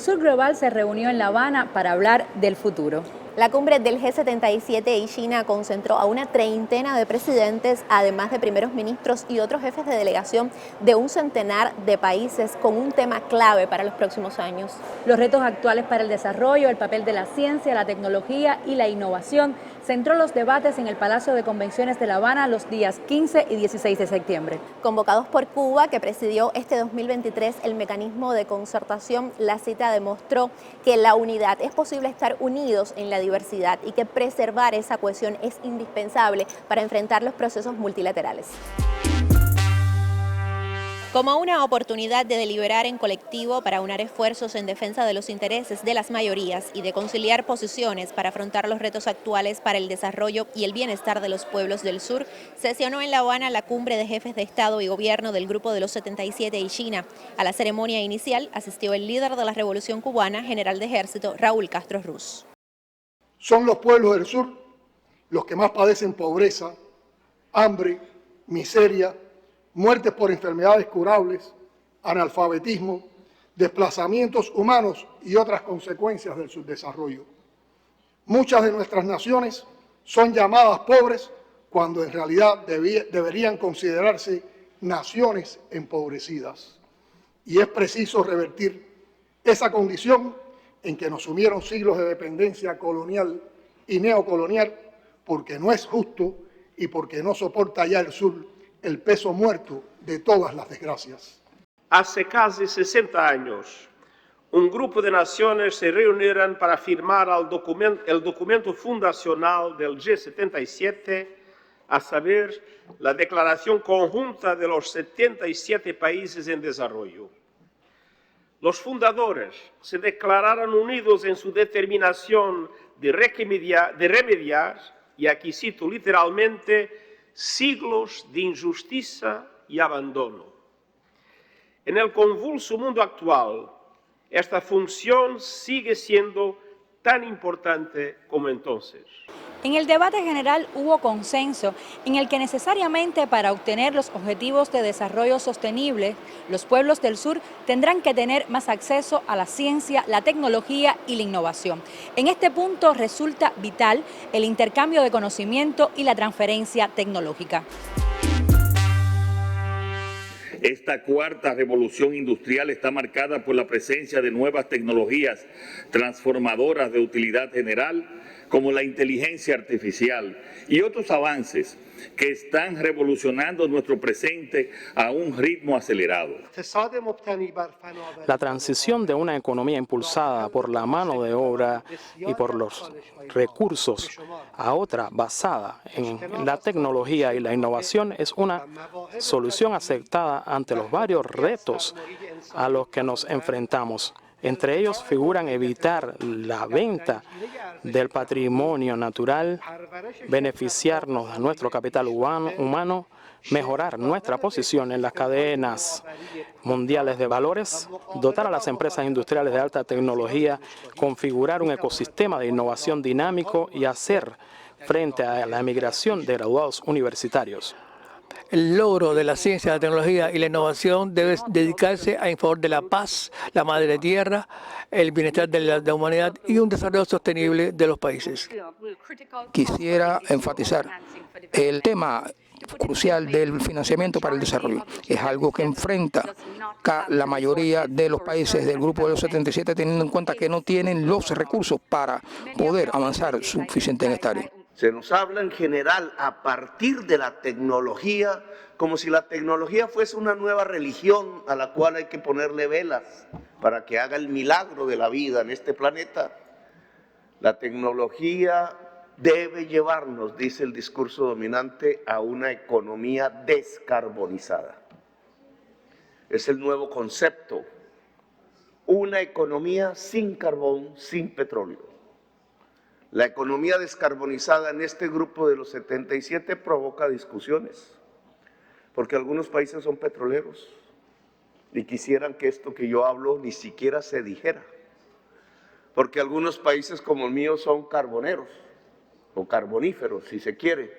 Sur Global se reunió en La Habana para hablar del futuro. La cumbre del G77 y China concentró a una treintena de presidentes, además de primeros ministros y otros jefes de delegación de un centenar de países, con un tema clave para los próximos años. Los retos actuales para el desarrollo, el papel de la ciencia, la tecnología y la innovación centró los debates en el Palacio de Convenciones de La Habana los días 15 y 16 de septiembre. Convocados por Cuba, que presidió este 2023 el mecanismo de concertación, la cita demostró que la unidad es posible estar unidos en la diversidad y que preservar esa cohesión es indispensable para enfrentar los procesos multilaterales. Como una oportunidad de deliberar en colectivo para unar esfuerzos en defensa de los intereses de las mayorías y de conciliar posiciones para afrontar los retos actuales para el desarrollo y el bienestar de los pueblos del sur, sesionó en La Habana la cumbre de jefes de Estado y Gobierno del Grupo de los 77 y China. A la ceremonia inicial asistió el líder de la Revolución Cubana, general de Ejército Raúl Castro Ruz. Son los pueblos del sur los que más padecen pobreza, hambre, miseria, muertes por enfermedades curables, analfabetismo, desplazamientos humanos y otras consecuencias del subdesarrollo. Muchas de nuestras naciones son llamadas pobres cuando en realidad deberían considerarse naciones empobrecidas. Y es preciso revertir esa condición en que nos sumieron siglos de dependencia colonial y neocolonial, porque no es justo y porque no soporta ya el sur el peso muerto de todas las desgracias. Hace casi 60 años, un grupo de naciones se reunieron para firmar el documento fundacional del G77, a saber, la Declaración Conjunta de los 77 países en desarrollo. Los fundadores se declararon unidos en su determinación de remediar, y aquí cito literalmente, siglos de injusticia y abandono. En el convulso mundo actual, esta función sigue siendo tan importante como entonces. En el debate general hubo consenso en el que necesariamente para obtener los objetivos de desarrollo sostenible, los pueblos del sur tendrán que tener más acceso a la ciencia, la tecnología y la innovación. En este punto resulta vital el intercambio de conocimiento y la transferencia tecnológica. Esta cuarta revolución industrial está marcada por la presencia de nuevas tecnologías transformadoras de utilidad general, como la inteligencia artificial y otros avances que están revolucionando nuestro presente a un ritmo acelerado. La transición de una economía impulsada por la mano de obra y por los recursos a otra basada en la tecnología y la innovación es una solución aceptada ante los varios retos a los que nos enfrentamos. Entre ellos figuran evitar la venta del patrimonio natural, beneficiarnos de nuestro capital humano, mejorar nuestra posición en las cadenas mundiales de valores, dotar a las empresas industriales de alta tecnología, configurar un ecosistema de innovación dinámico y hacer frente a la emigración de graduados universitarios. El logro de la ciencia, la tecnología y la innovación debe dedicarse en favor de la paz, la madre tierra, el bienestar de la humanidad y un desarrollo sostenible de los países. Quisiera enfatizar el tema crucial del financiamiento para el desarrollo. Es algo que enfrenta la mayoría de los países del Grupo de los 77, teniendo en cuenta que no tienen los recursos para poder avanzar suficiente en esta área. Se nos habla en general a partir de la tecnología, como si la tecnología fuese una nueva religión a la cual hay que ponerle velas para que haga el milagro de la vida en este planeta. La tecnología debe llevarnos, dice el discurso dominante, a una economía descarbonizada. Es el nuevo concepto, una economía sin carbón, sin petróleo. La economía descarbonizada en este grupo de los 77 provoca discusiones, porque algunos países son petroleros y quisieran que esto que yo hablo ni siquiera se dijera, porque algunos países como el mío son carboneros o carboníferos, si se quiere,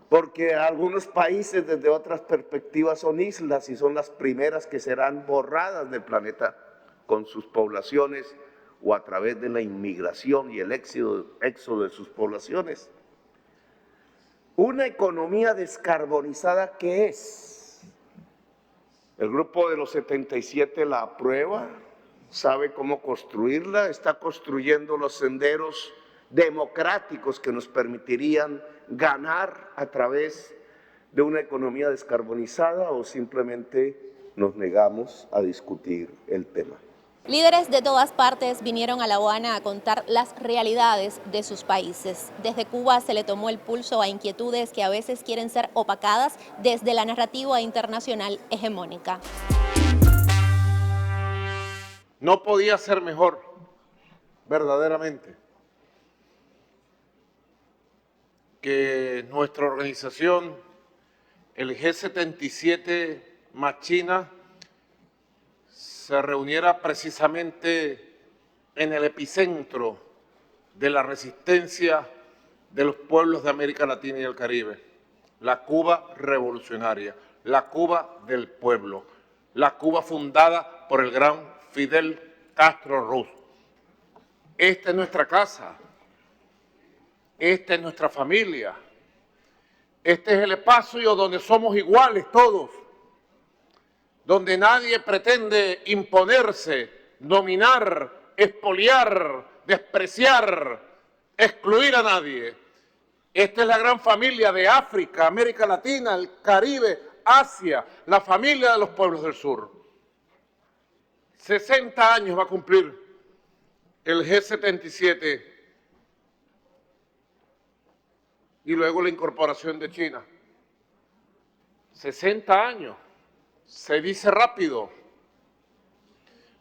porque algunos países desde otras perspectivas son islas y son las primeras que serán borradas del planeta con sus poblaciones o a través de la inmigración y el éxodo de sus poblaciones. Una economía descarbonizada, ¿qué es? El grupo de los 77 la aprueba, sabe cómo construirla, está construyendo los senderos democráticos que nos permitirían ganar a través de una economía descarbonizada, o simplemente nos negamos a discutir el tema. Líderes de todas partes vinieron a La Habana a contar las realidades de sus países. Desde Cuba se le tomó el pulso a inquietudes que a veces quieren ser opacadas desde la narrativa internacional hegemónica. No podía ser mejor, verdaderamente, que nuestra organización, el G77 más China, se reuniera precisamente en el epicentro de la resistencia de los pueblos de América Latina y el Caribe. La Cuba revolucionaria, la Cuba del pueblo, la Cuba fundada por el gran Fidel Castro Ruz. Esta es nuestra casa, esta es nuestra familia, este es el espacio donde somos iguales todos, donde nadie pretende imponerse, dominar, expoliar, despreciar, excluir a nadie. Esta es la gran familia de África, América Latina, el Caribe, Asia, la familia de los pueblos del sur. 60 años va a cumplir el G77 y luego la incorporación de China. 60 años. Se dice rápido,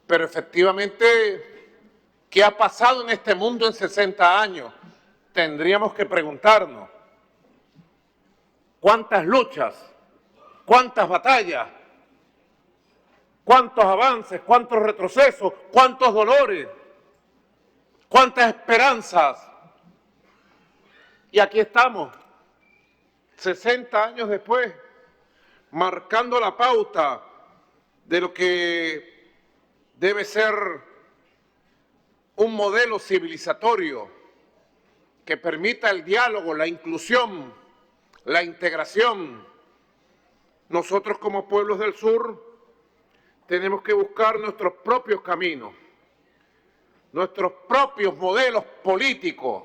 pero efectivamente, ¿qué ha pasado en este mundo en 60 años? Tendríamos que preguntarnos, ¿cuántas luchas, cuántas batallas, cuántos avances, cuántos retrocesos, cuántos dolores, cuántas esperanzas? Y aquí estamos, 60 años después, marcando la pauta de lo que debe ser un modelo civilizatorio que permita el diálogo, la inclusión, la integración. Nosotros como pueblos del sur tenemos que buscar nuestros propios caminos, nuestros propios modelos políticos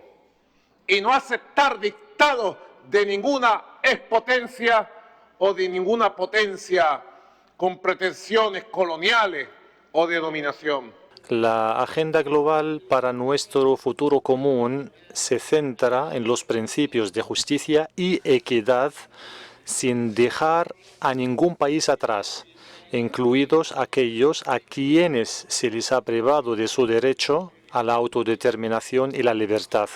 y no aceptar dictados de ninguna expotencia o de ninguna potencia con pretensiones coloniales o de dominación. La agenda global para nuestro futuro común se centra en los principios de justicia y equidad sin dejar a ningún país atrás, incluidos aquellos a quienes se les ha privado de su derecho a la autodeterminación y la libertad.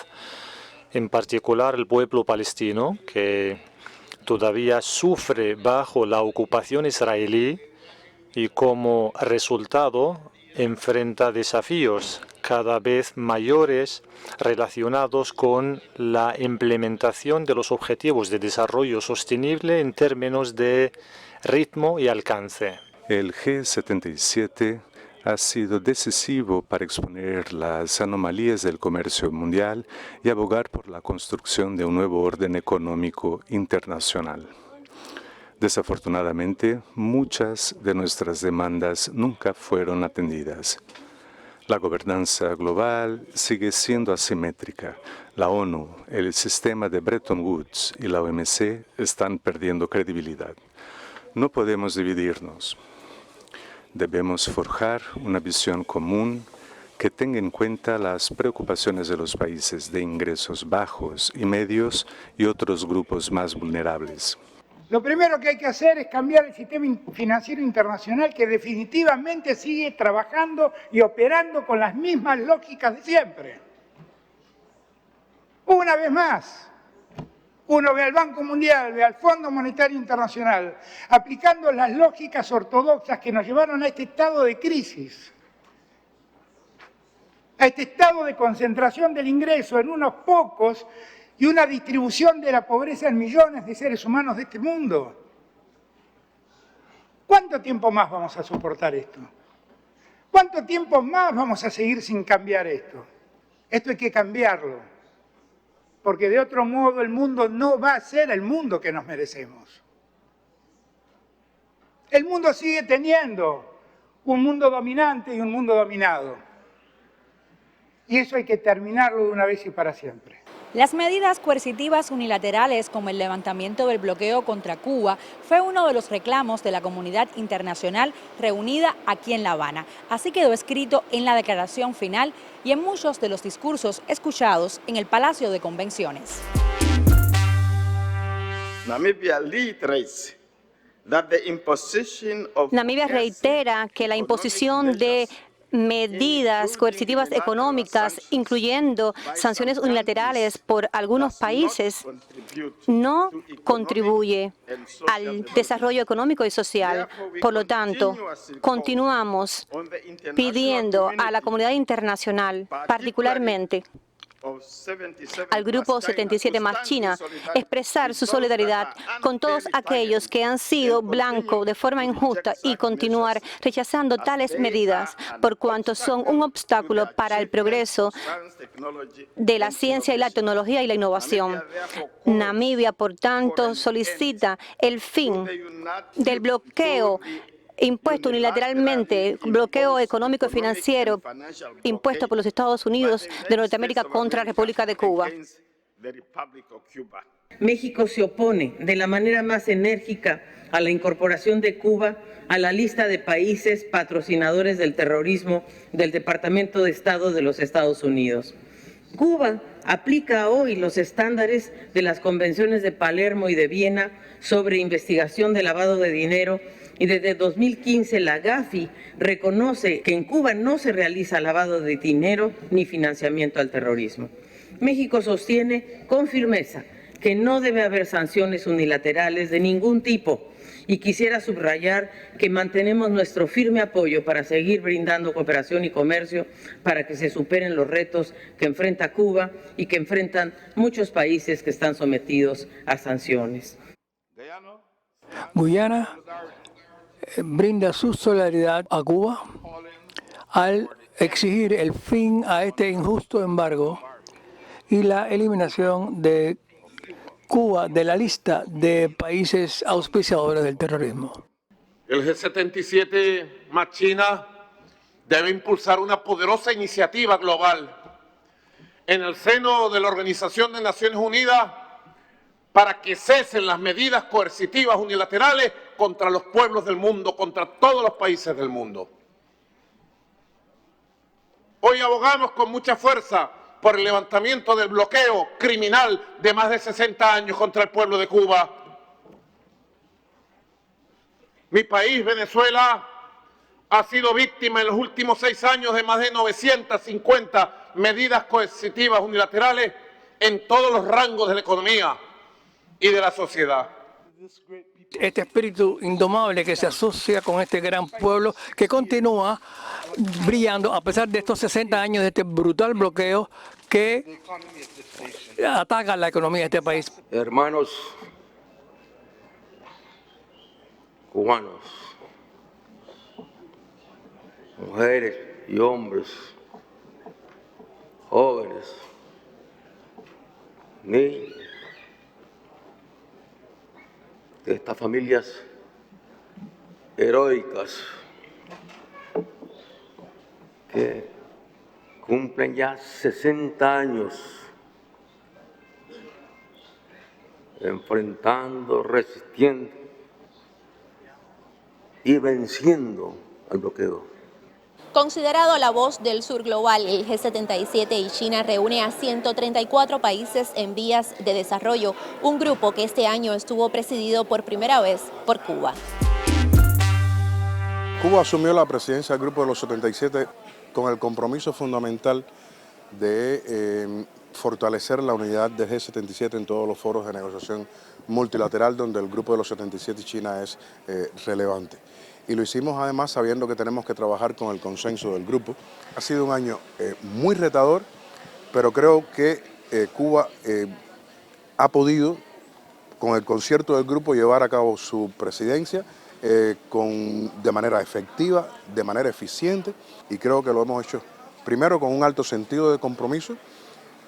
En particular el pueblo palestino, que todavía sufre bajo la ocupación israelí y como resultado enfrenta desafíos cada vez mayores relacionados con la implementación de los objetivos de desarrollo sostenible en términos de ritmo y alcance. El G77 ha sido decisivo para exponer las anomalías del comercio mundial y abogar por la construcción de un nuevo orden económico internacional. Desafortunadamente, muchas de nuestras demandas nunca fueron atendidas. La gobernanza global sigue siendo asimétrica. La ONU, el sistema de Bretton Woods y la OMC están perdiendo credibilidad. No podemos dividirnos. Debemos forjar una visión común que tenga en cuenta las preocupaciones de los países de ingresos bajos y medios y otros grupos más vulnerables. Lo primero que hay que hacer es cambiar el sistema financiero internacional que definitivamente sigue trabajando y operando con las mismas lógicas de siempre. Una vez más, uno ve al Banco Mundial, ve al Fondo Monetario Internacional, aplicando las lógicas ortodoxas que nos llevaron a este estado de crisis, a este estado de concentración del ingreso en unos pocos y una distribución de la pobreza en millones de seres humanos de este mundo. ¿Cuánto tiempo más vamos a soportar esto? ¿Cuánto tiempo más vamos a seguir sin cambiar esto? Esto hay que cambiarlo, porque de otro modo el mundo no va a ser el mundo que nos merecemos. El mundo sigue teniendo un mundo dominante y un mundo dominado. Y eso hay que terminarlo de una vez y para siempre. Las medidas coercitivas unilaterales como el levantamiento del bloqueo contra Cuba fue uno de los reclamos de la comunidad internacional reunida aquí en La Habana. Así quedó escrito en la declaración final y en muchos de los discursos escuchados en el Palacio de Convenciones. Namibia reitera que la imposición de medidas coercitivas económicas, incluyendo sanciones unilaterales por algunos países, no contribuye al desarrollo económico y social. Por lo tanto, continuamos pidiendo a la comunidad internacional, particularmente al Grupo 77 más China, expresar su solidaridad con todos aquellos que han sido blanco de forma injusta y continuar rechazando tales medidas por cuanto son un obstáculo para el progreso de la ciencia y la tecnología y la innovación. Namibia, por tanto, solicita el fin del bloqueo impuesto unilateralmente, bloqueo económico y financiero impuesto por los Estados Unidos de Norteamérica contra la República de Cuba. México se opone de la manera más enérgica a la incorporación de Cuba a la lista de países patrocinadores del terrorismo del Departamento de Estado de los Estados Unidos. Cuba aplica hoy los estándares de las convenciones de Palermo y de Viena sobre investigación de lavado de dinero, y desde 2015 la Gafi reconoce que en Cuba no se realiza lavado de dinero ni financiamiento al terrorismo. México sostiene con firmeza que no debe haber sanciones unilaterales de ningún tipo y quisiera subrayar que mantenemos nuestro firme apoyo para seguir brindando cooperación y comercio para que se superen los retos que enfrenta Cuba y que enfrentan muchos países que están sometidos a sanciones. Guyana brinda su solidaridad a Cuba al exigir el fin a este injusto embargo y la eliminación de Cuba de la lista de países auspiciadores del terrorismo. El G77 más China debe impulsar una poderosa iniciativa global en el seno de la Organización de Naciones Unidas para que cesen las medidas coercitivas unilaterales contra los pueblos del mundo, contra todos los países del mundo. Hoy abogamos con mucha fuerza por el levantamiento del bloqueo criminal de más de 60 años contra el pueblo de Cuba. Mi país, Venezuela, ha sido víctima en los últimos 6 años de más de 950 medidas coercitivas unilaterales en todos los rangos de la economía y de la sociedad. Este espíritu indomable que se asocia con este gran pueblo que continúa brillando a pesar de estos 60 años de este brutal bloqueo que ataca la economía de este país. Hermanos cubanos, mujeres y hombres, jóvenes, niños, de estas familias heroicas que cumplen ya 60 años enfrentando, resistiendo y venciendo al bloqueo. Considerado la voz del sur global, el G77 y China reúne a 134 países en vías de desarrollo, un grupo que este año estuvo presidido por primera vez por Cuba. Cuba asumió la presidencia del Grupo de los 77 con el compromiso fundamental de fortalecer la unidad del G77 en todos los foros de negociación multilateral donde el Grupo de los 77 y China es relevante. Y lo hicimos además sabiendo que tenemos que trabajar con el consenso del grupo. Ha sido un año muy retador, pero creo que Cuba ha podido, con el concierto del grupo, llevar a cabo su presidencia de manera efectiva, de manera eficiente, y creo que lo hemos hecho primero con un alto sentido de compromiso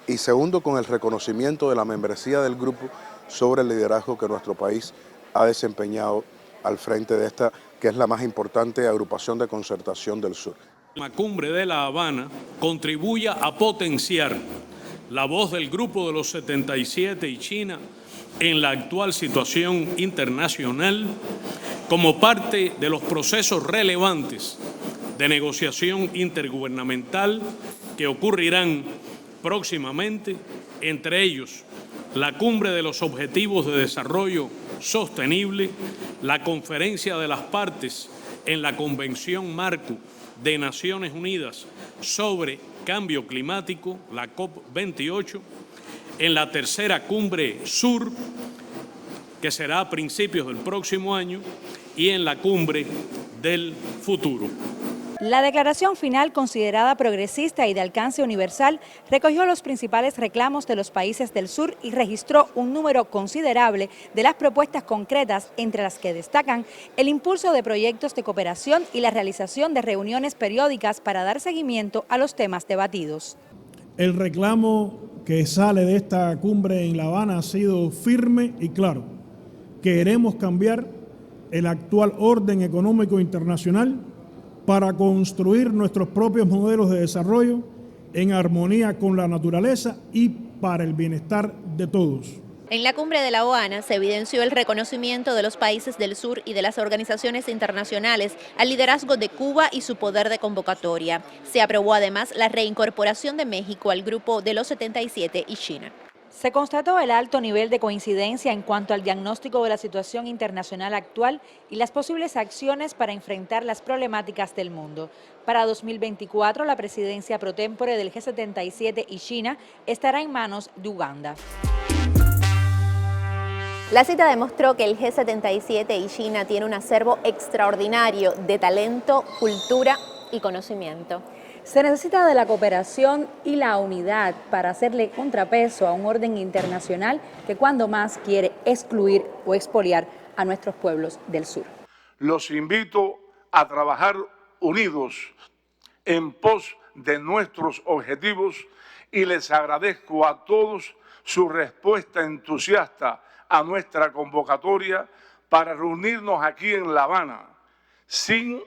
y segundo con el reconocimiento de la membresía del grupo sobre el liderazgo que nuestro país ha desempeñado al frente de esta, que es la más importante agrupación de concertación del sur. La cumbre de La Habana contribuya a potenciar la voz del Grupo de los 77 y China en la actual situación internacional como parte de los procesos relevantes de negociación intergubernamental que ocurrirán próximamente, entre ellos la Cumbre de los Objetivos de Desarrollo Sostenible, la Conferencia de las Partes en la Convención Marco de Naciones Unidas sobre Cambio Climático, la COP28, en la tercera Cumbre Sur, que será a principios del próximo año, y en la Cumbre del Futuro. La declaración final, considerada progresista y de alcance universal, recogió los principales reclamos de los países del sur y registró un número considerable de las propuestas concretas, entre las que destacan el impulso de proyectos de cooperación y la realización de reuniones periódicas para dar seguimiento a los temas debatidos. El reclamo que sale de esta cumbre en La Habana ha sido firme y claro. Queremos cambiar el actual orden económico internacional para construir nuestros propios modelos de desarrollo en armonía con la naturaleza y para el bienestar de todos. En la cumbre de La Habana se evidenció el reconocimiento de los países del sur y de las organizaciones internacionales al liderazgo de Cuba y su poder de convocatoria. Se aprobó además la reincorporación de México al grupo de los 77 y China. Se constató el alto nivel de coincidencia en cuanto al diagnóstico de la situación internacional actual y las posibles acciones para enfrentar las problemáticas del mundo. Para 2024, la presidencia pro tempore del G77 y China estará en manos de Uganda. La cita demostró que el G77 y China tiene un acervo extraordinario de talento, cultura y conocimiento. Se necesita de la cooperación y la unidad para hacerle contrapeso a un orden internacional que cuando más quiere excluir o expoliar a nuestros pueblos del sur. Los invito a trabajar unidos en pos de nuestros objetivos y les agradezco a todos su respuesta entusiasta a nuestra convocatoria para reunirnos aquí en La Habana, sin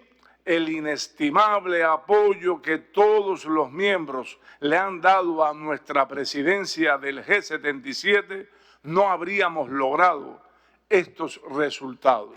el inestimable apoyo que todos los miembros le han dado a nuestra presidencia del G77, no habríamos logrado estos resultados.